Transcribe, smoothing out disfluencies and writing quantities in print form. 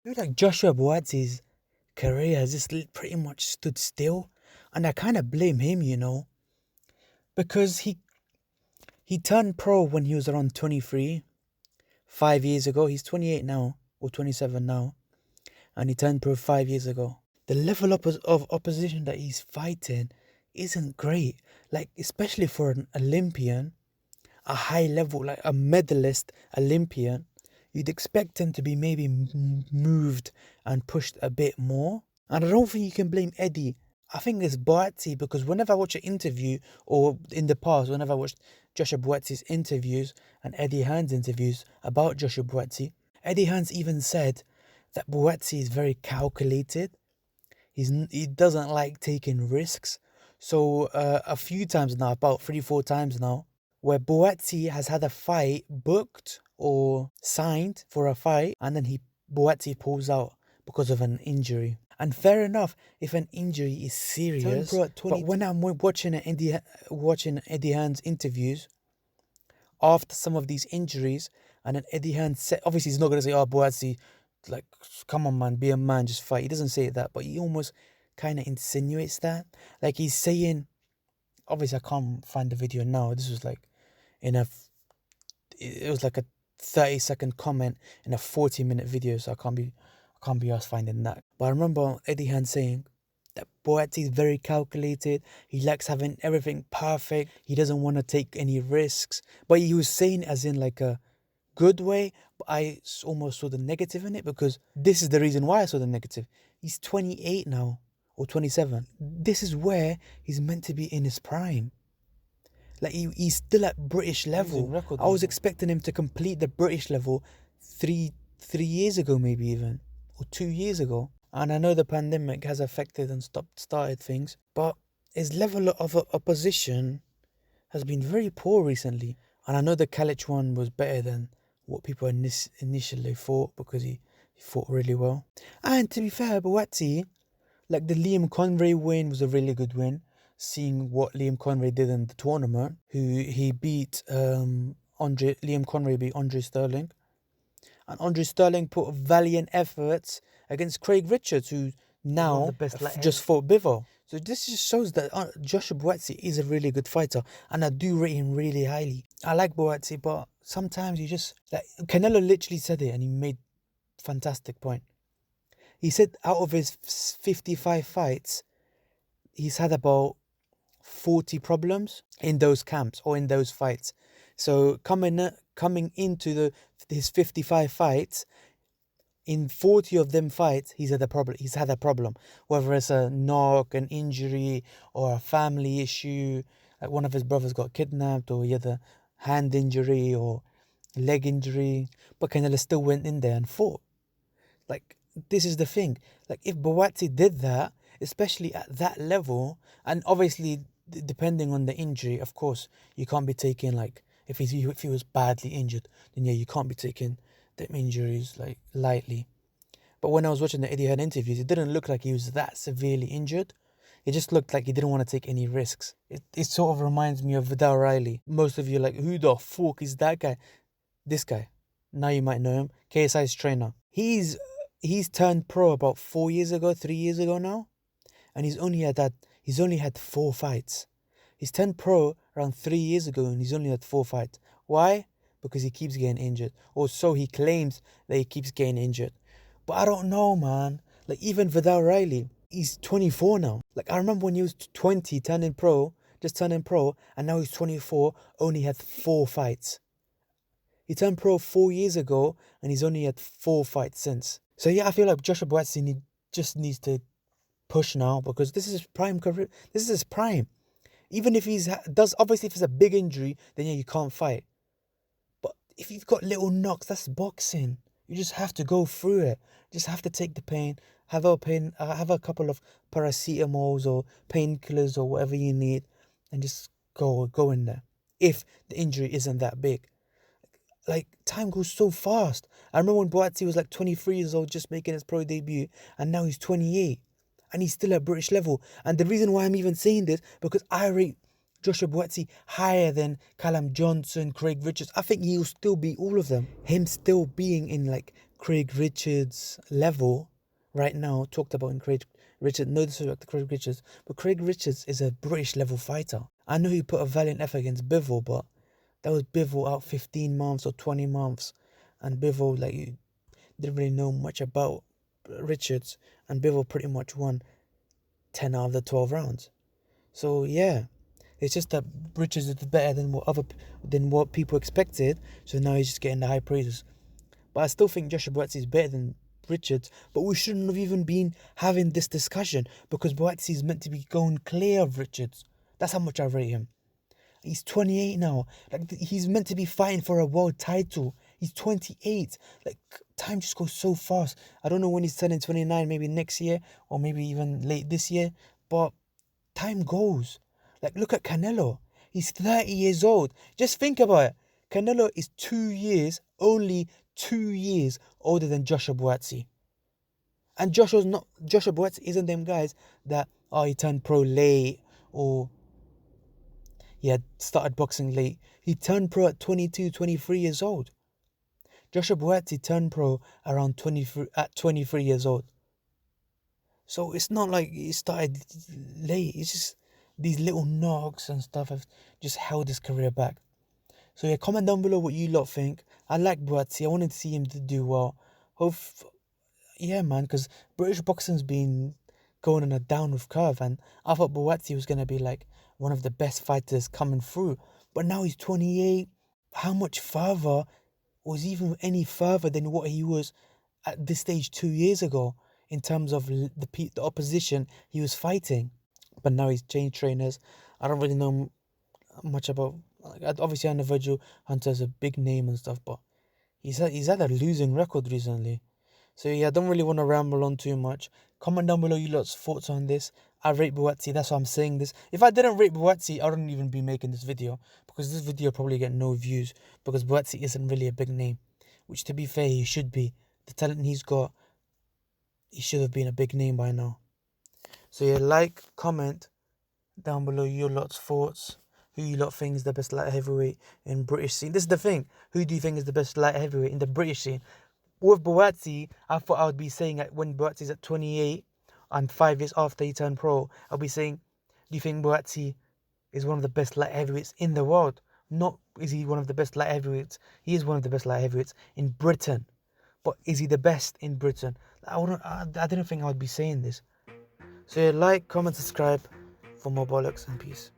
I feel like Joshua Buatsi's career has just pretty much stood still, and I kind of blame him, because he turned pro when he was around 23, 5 years ago. He's 28 now, or 27 now, and he turned pro 5 years ago. The level of opposition that he's fighting isn't great. Like, especially for an Olympian, a high level, like a medalist Olympian, you'd expect him to be maybe moved and pushed a bit more. And I don't think you can blame Eddie. I think it's Buatsi, because whenever I watch an interview, or in the past, whenever I watched Joshua Buatsi's interviews and Eddie Hearn's interviews about Joshua Buatsi, Eddie Hearn's even said that Buatsi is very calculated. He doesn't like taking risks. So a few times now, about 3-4 times now, where Buatsi has had a fight booked or signed for a fight, and then Buatsi pulls out because of an injury. And fair enough, if an injury is serious, but when I'm watching Eddie Hearn's interviews after some of these injuries, and then Eddie Hearn said, obviously he's not going to say, oh, Buatsi, like, come on, man, be a man, just fight. He doesn't say that, but he almost kind of insinuates that. Like, he's saying, obviously I can't find the video now. This was like it was like a 30-second comment in a 40-minute video, so I can't be asked finding that. But I remember Eddie Hearn saying that Buatsi is very calculated. He likes having everything perfect. He doesn't want to take any risks. But he was saying as in like a good way, but I almost saw the negative in it, because this is the reason why I saw the negative. He's 28 now, or 27. This is where he's meant to be in his prime. Like, he's still at British level. I was expecting him to complete the British level three years ago, maybe even, or 2 years ago. And I know the pandemic has affected and started things, but his level of opposition has been very poor recently. And I know the Kalic one was better than what people initially thought, because he fought really well. And to be fair, Buatsi, like, the Liam Conway win was a really good win. Seeing what Liam Conway did in the tournament, he beat Liam Conway beat Andre Sterling, and Andre Sterling put valiant efforts against Craig Richards, who now just fought Bivol. So this just shows that Joshua Buatsi is a really good fighter, and I do rate him really highly. I like Buatsi, but sometimes you just, like, Canelo literally said it, and he made fantastic point. He said out of his 55 fights, he's had about 40 problems in those camps or in those fights. So coming into his 55 fights, in 40 of them fights, he's had a problem. Whether it's a knock, an injury, or a family issue, like one of his brothers got kidnapped, or he had a hand injury or leg injury, but Canelo still went in there and fought. Like, this is the thing. Like, if Buatsi did that, especially at that level, and obviously depending on the injury, of course, you can't be taking, like, if he was badly injured, then yeah, you can't be taking them injuries like lightly. But when I was watching the Eddie Hearn interviews, it didn't look like he was that severely injured. It just looked like he didn't want to take any risks. It sort of reminds me of Vidal Riley. Most of you are like, who the fuck is that guy? This guy. Now you might know him. KSI's trainer. He's turned pro about 3 years ago now, and he's only had 4 fights. He's turned pro around 3 years ago, and he's only had 4 fights. Why? Because he keeps getting injured, or so he claims that he keeps getting injured. But I don't know, man. Like, even Vidal Riley, he's 24 now. Like, I remember when he was 20, turning pro, and now he's 24, only had 4 fights. He turned pro 4 years ago, and he's only had 4 fights since. So yeah, I feel like Joshua Buatsi just needs to push now, because this is his prime career. This is his prime. Even if obviously if it's a big injury, then yeah, you can't fight. But if you've got little knocks, that's boxing. You just have to go through it. You just have to take the pain. Have a couple of paracetamols or painkillers or whatever you need, and just go in there. If the injury isn't that big. Like, time goes so fast. I remember when Buatsi was like 23 years old, just making his pro debut, and now he's 28, and he's still at British level. And the reason why I'm even saying this, because I rate Joshua Buatsi higher than Callum Johnson, Craig Richards. I think he'll still beat all of them. Him still being in, like, Craig Richards' level right now, talked about in Craig Richards, no disrespect to Craig Richards, but Craig Richards is a British level fighter. I know he put a valiant effort against Bivol, but that was Bivol out 15 months or 20 months, and Bivol, like, you didn't really know much about Richards, and Bivol pretty much won 10 out of the 12 rounds. So yeah, it's just that Richards is better than what people expected, so now he's just getting the high praises. But I still think Joshua Buatsi is better than Richards, but we shouldn't have even been having this discussion because Buatsi is meant to be going clear of Richards. That's how much I rate him. He's 28 now. Like, he's meant to be fighting for a world title. He's 28. Like, time just goes so fast. I don't know when he's turning 29, maybe next year or maybe even late this year, but time goes. Like, look at Canelo. He's 30 years old. Just think about it. Canelo is 2 years, only 2 years older than Joshua Buatsi. And Joshua Buatsi isn't them guys that, he turned pro late or he had started boxing late. He turned pro at 22, 23 years old. Joshua Buatsi turned pro around 23 years old. So it's not like he started late. It's just these little knocks and stuff have just held his career back. So yeah, comment down below what you lot think. I like Buatsi. I wanted to see him to do well. Yeah, man, because British boxing's been going on a downward curve, and I thought Buatsi was gonna be like one of the best fighters coming through. But now he's 28. How much further was even any further than what he was at this stage 2 years ago in terms of the opposition he was fighting? But now he's changed trainers. I don't really know much about. Obviously, I know Virgil Hunter's a big name and stuff, but he's had a losing record recently. So yeah, I don't really want to ramble on too much. Comment down below you lot's thoughts on this. I rate Buatsi, that's why I'm saying this. If I didn't rate Buatsi, I wouldn't even be making this video, because this video probably get no views, because Buatsi isn't really a big name, which to be fair, he should be. The talent he's got, he should have been a big name by now. So yeah, like, comment down below your lot's thoughts. Who you lot think is the best light heavyweight in British scene? This is the thing. Who do you think is the best light heavyweight in the British scene? With Buatsi, I thought I would be saying that when Buatsi's at 28 and 5 years after he turned pro, I'll be saying, do you think Buatsi is one of the best light heavyweights in the world? Not is he one of the best light heavyweights. He is one of the best light heavyweights in Britain. But is he the best in Britain? I didn't think I would be saying this. So yeah, like, comment, subscribe for more bollocks, and peace.